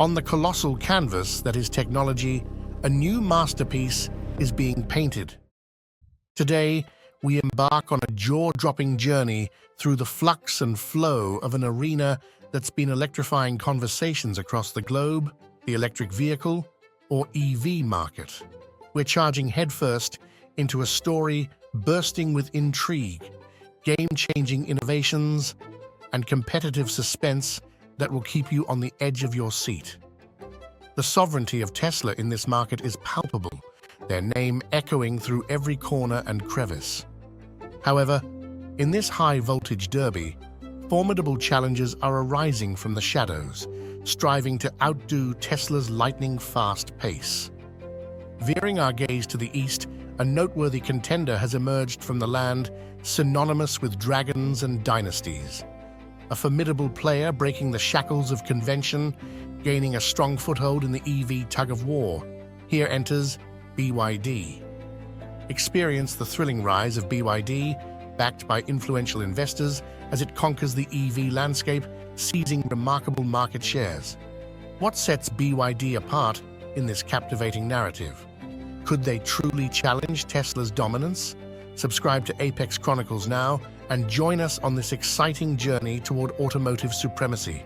On the colossal canvas that is technology, a new masterpiece is being painted. Today, we embark on a jaw-dropping journey through the flux and flow of an arena that's been electrifying conversations across the globe, the electric vehicle, or EV market. We're charging headfirst into a story bursting with intrigue, game-changing innovations, and competitive suspense that will keep you on the edge of your seat. The sovereignty of Tesla in this market is palpable, their name echoing through every corner and crevice. However, in this high-voltage derby, formidable challenges are arising from the shadows, striving to outdo Tesla's lightning-fast pace. Veering our gaze to the east, a noteworthy contender has emerged from the land synonymous with dragons and dynasties. A formidable player breaking the shackles of convention, gaining a strong foothold in the EV tug-of-war. Here enters BYD. Experience the thrilling rise of BYD, backed by influential investors, as it conquers the EV landscape, seizing remarkable market shares. What sets BYD apart in this captivating narrative? Could they truly challenge Tesla's dominance? Subscribe to Apex Chronicles now and join us on this exciting journey toward automotive supremacy.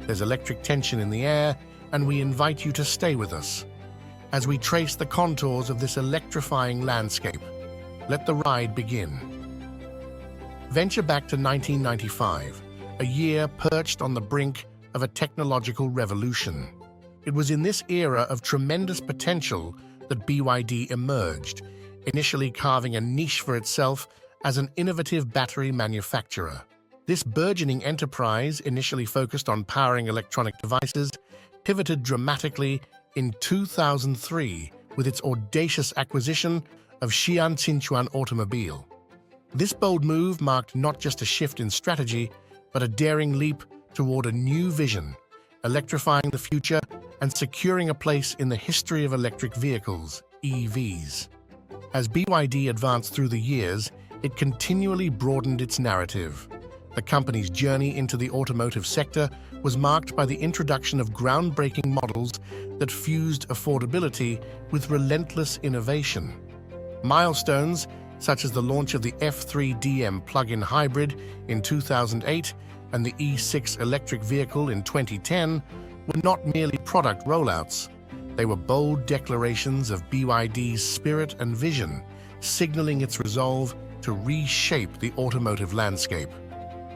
There's electric tension in the air, and we invite you to stay with us as we trace the contours of this electrifying landscape. Let the ride begin. Venture back to 1995, a year perched on the brink of a technological revolution. It was in this era of tremendous potential that BYD emerged, initially carving a niche for itself as an innovative battery manufacturer. This burgeoning enterprise, initially focused on powering electronic devices, pivoted dramatically in 2003 with its audacious acquisition of Sichuan Automobile. This bold move marked not just a shift in strategy, but a daring leap toward a new vision, electrifying the future and securing a place in the history of electric vehicles, EVs. As BYD advanced through the years, it continually broadened its narrative. The company's journey into the automotive sector was marked by the introduction of groundbreaking models that fused affordability with relentless innovation. Milestones such as the launch of the F3 plug-in hybrid in 2008 and the E6 electric vehicle in 2010 were not merely product rollouts. They were bold declarations of BYD's spirit and vision, signaling its resolve to reshape the automotive landscape.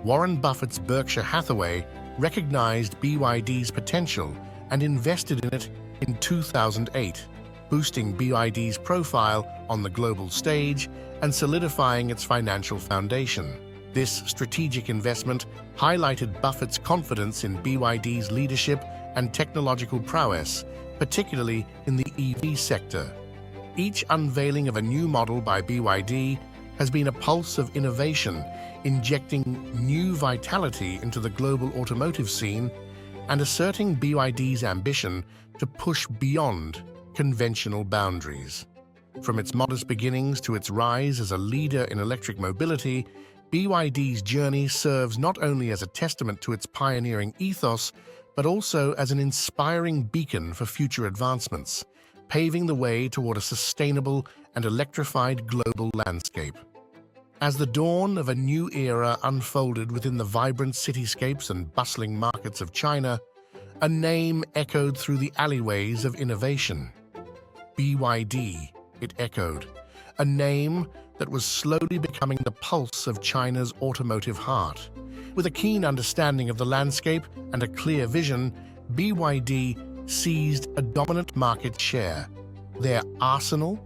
Warren Buffett's Berkshire Hathaway recognized BYD's potential and invested in it in 2008, boosting BYD's profile on the global stage and solidifying its financial foundation. This strategic investment highlighted Buffett's confidence in BYD's leadership and technological prowess, particularly in the EV sector. Each unveiling of a new model by BYD has been a pulse of innovation, injecting new vitality into the global automotive scene and asserting BYD's ambition to push beyond conventional boundaries. From its modest beginnings to its rise as a leader in electric mobility, BYD's journey serves not only as a testament to its pioneering ethos, but also as an inspiring beacon for future advancements, paving the way toward a sustainable and electrified global landscape. As the dawn of a new era unfolded within the vibrant cityscapes and bustling markets of China, a name echoed through the alleyways of innovation. BYD, it echoed, a name that was slowly becoming the pulse of China's automotive heart. With a keen understanding of the landscape and a clear vision, BYD seized a dominant market share. Their arsenal,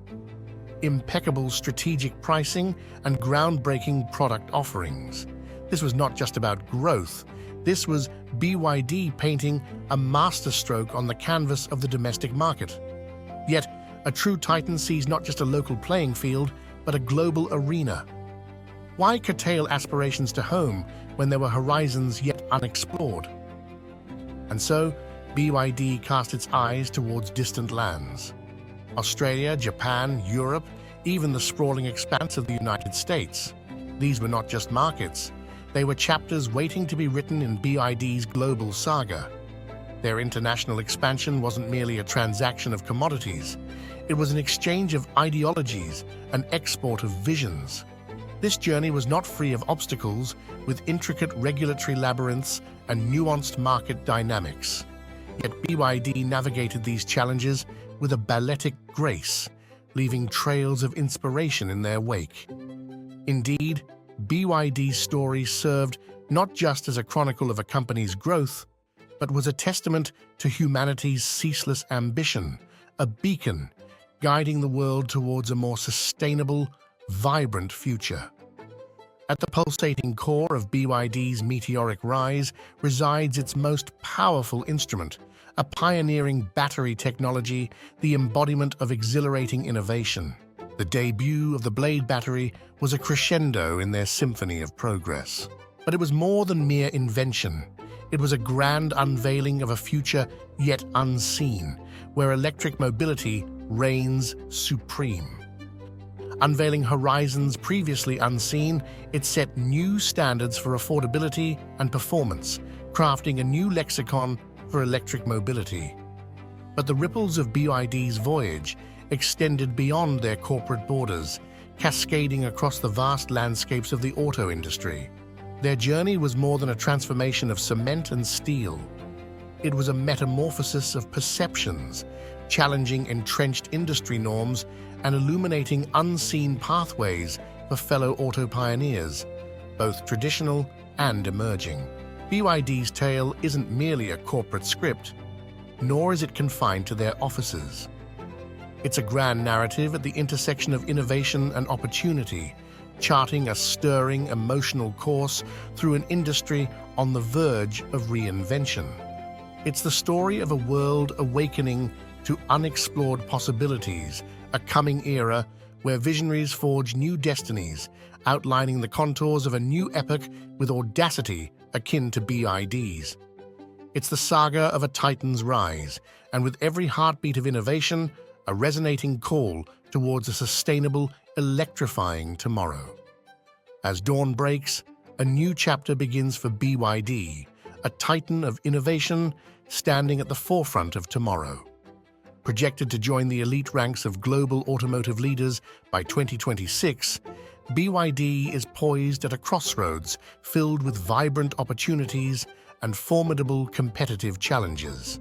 impeccable strategic pricing, and groundbreaking product offerings. This was not just about growth. This was BYD painting a masterstroke on the canvas of the domestic market. Yet, a true titan sees not just a local playing field, but a global arena. Why curtail aspirations to home when there were horizons yet unexplored? And so, BYD cast its eyes towards distant lands. Australia, Japan, Europe, even the sprawling expanse of the United States. These were not just markets. They were chapters waiting to be written in BYD's global saga. Their international expansion wasn't merely a transaction of commodities. It was an exchange of ideologies, an export of visions. This journey was not free of obstacles, with intricate regulatory labyrinths and nuanced market dynamics. Yet BYD navigated these challenges with a balletic grace, leaving trails of inspiration in their wake. Indeed, BYD's story served not just as a chronicle of a company's growth, but was a testament to humanity's ceaseless ambition, a beacon guiding the world towards a more sustainable, vibrant future. At the pulsating core of BYD's meteoric rise resides its most powerful instrument, a pioneering battery technology, the embodiment of exhilarating innovation. The debut of the Blade battery was a crescendo in their symphony of progress. But it was more than mere invention. It was a grand unveiling of a future yet unseen, where electric mobility reigns supreme. Unveiling horizons previously unseen, it set new standards for affordability and performance, crafting a new lexicon for electric mobility. But the ripples of BYD's voyage extended beyond their corporate borders, cascading across the vast landscapes of the auto industry. Their journey was more than a transformation of cement and steel. It was a metamorphosis of perceptions, challenging entrenched industry norms and illuminating unseen pathways for fellow auto pioneers, both traditional and emerging. BYD's tale isn't merely a corporate script, nor is it confined to their offices. It's a grand narrative at the intersection of innovation and opportunity, charting a stirring emotional course through an industry on the verge of reinvention. It's the story of a world awakening to unexplored possibilities, a coming era where visionaries forge new destinies, outlining the contours of a new epoch with audacity akin to BYD's. It's the saga of a titan's rise, and with every heartbeat of innovation, a resonating call towards a sustainable, electrifying tomorrow. As dawn breaks, a new chapter begins for BYD, a titan of innovation standing at the forefront of tomorrow. Projected to join the elite ranks of global automotive leaders by 2026, BYD is poised at a crossroads filled with vibrant opportunities and formidable competitive challenges.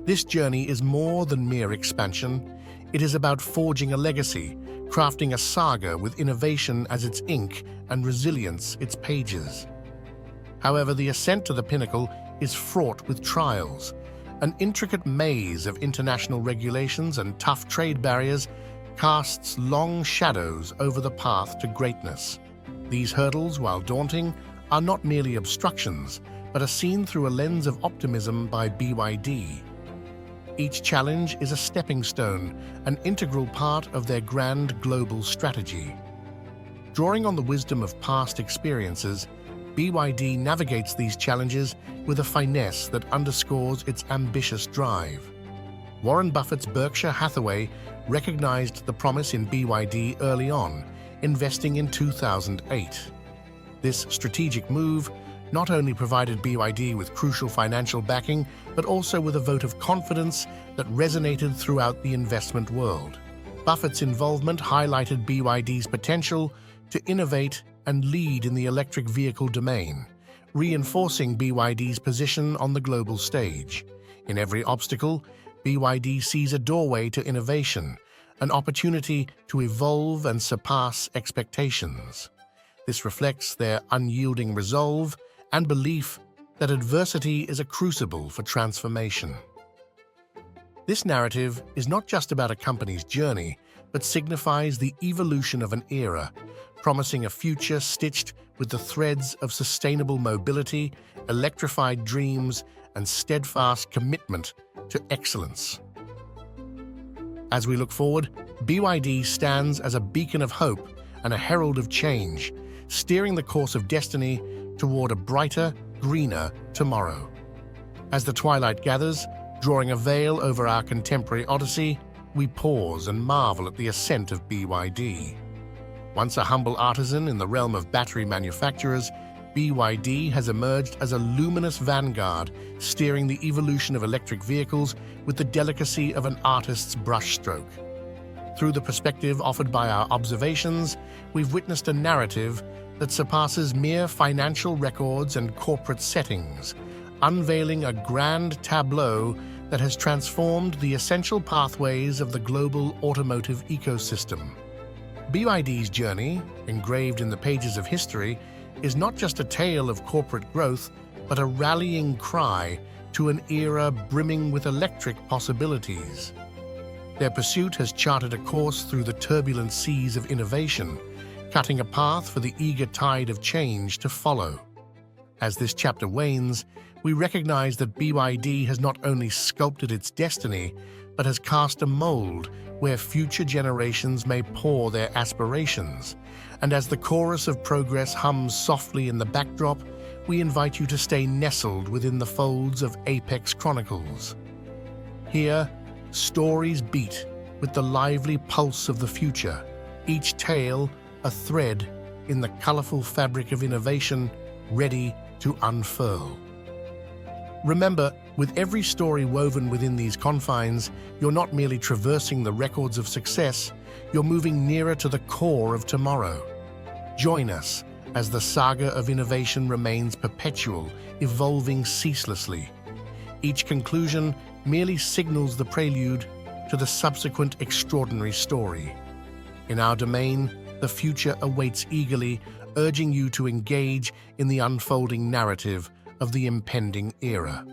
This journey is more than mere expansion. It is about forging a legacy, crafting a saga with innovation as its ink and resilience its pages. However, the ascent to the pinnacle is fraught with trials. An intricate maze of international regulations and tough trade barriers casts long shadows over the path to greatness. These hurdles, while daunting, are not merely obstructions, but are seen through a lens of optimism by BYD. Each challenge is a stepping stone, an integral part of their grand global strategy. Drawing on the wisdom of past experiences, BYD navigates these challenges with a finesse that underscores its ambitious drive. Warren Buffett's Berkshire Hathaway recognized the promise in BYD early on, investing in 2008. This strategic move not only provided BYD with crucial financial backing, but also with a vote of confidence that resonated throughout the investment world. Buffett's involvement highlighted BYD's potential to innovate and lead in the electric vehicle domain, reinforcing BYD's position on the global stage. In every obstacle, BYD sees a doorway to innovation, an opportunity to evolve and surpass expectations. This reflects their unyielding resolve and belief that adversity is a crucible for transformation. This narrative is not just about a company's journey, but signifies the evolution of an era, promising a future stitched with the threads of sustainable mobility, electrified dreams, and steadfast commitment to excellence. As we look forward, BYD stands as a beacon of hope and a herald of change, steering the course of destiny toward a brighter, greener tomorrow. As the twilight gathers, drawing a veil over our contemporary odyssey, we pause and marvel at the ascent of BYD. Once a humble artisan in the realm of battery manufacturers, BYD has emerged as a luminous vanguard, steering the evolution of electric vehicles with the delicacy of an artist's brushstroke. Through the perspective offered by our observations, we've witnessed a narrative that surpasses mere financial records and corporate settings, unveiling a grand tableau that has transformed the essential pathways of the global automotive ecosystem. BYD's journey, engraved in the pages of history, is not just a tale of corporate growth, but a rallying cry to an era brimming with electric possibilities. Their pursuit has charted a course through the turbulent seas of innovation, cutting a path for the eager tide of change to follow. As this chapter wanes, we recognize that BYD has not only sculpted its destiny, but has cast a mold where future generations may pour their aspirations. And as the chorus of progress hums softly in the backdrop, we invite you to stay nestled within the folds of Apex Chronicles. Here, stories beat with the lively pulse of the future, each tale a thread in the colorful fabric of innovation ready to unfurl. Remember, with every story woven within these confines, you're not merely traversing the records of success, you're moving nearer to the core of tomorrow. Join us as the saga of innovation remains perpetual, evolving ceaselessly. Each conclusion merely signals the prelude to the subsequent extraordinary story. In our domain, the future awaits eagerly, urging you to engage in the unfolding narrative of the impending era.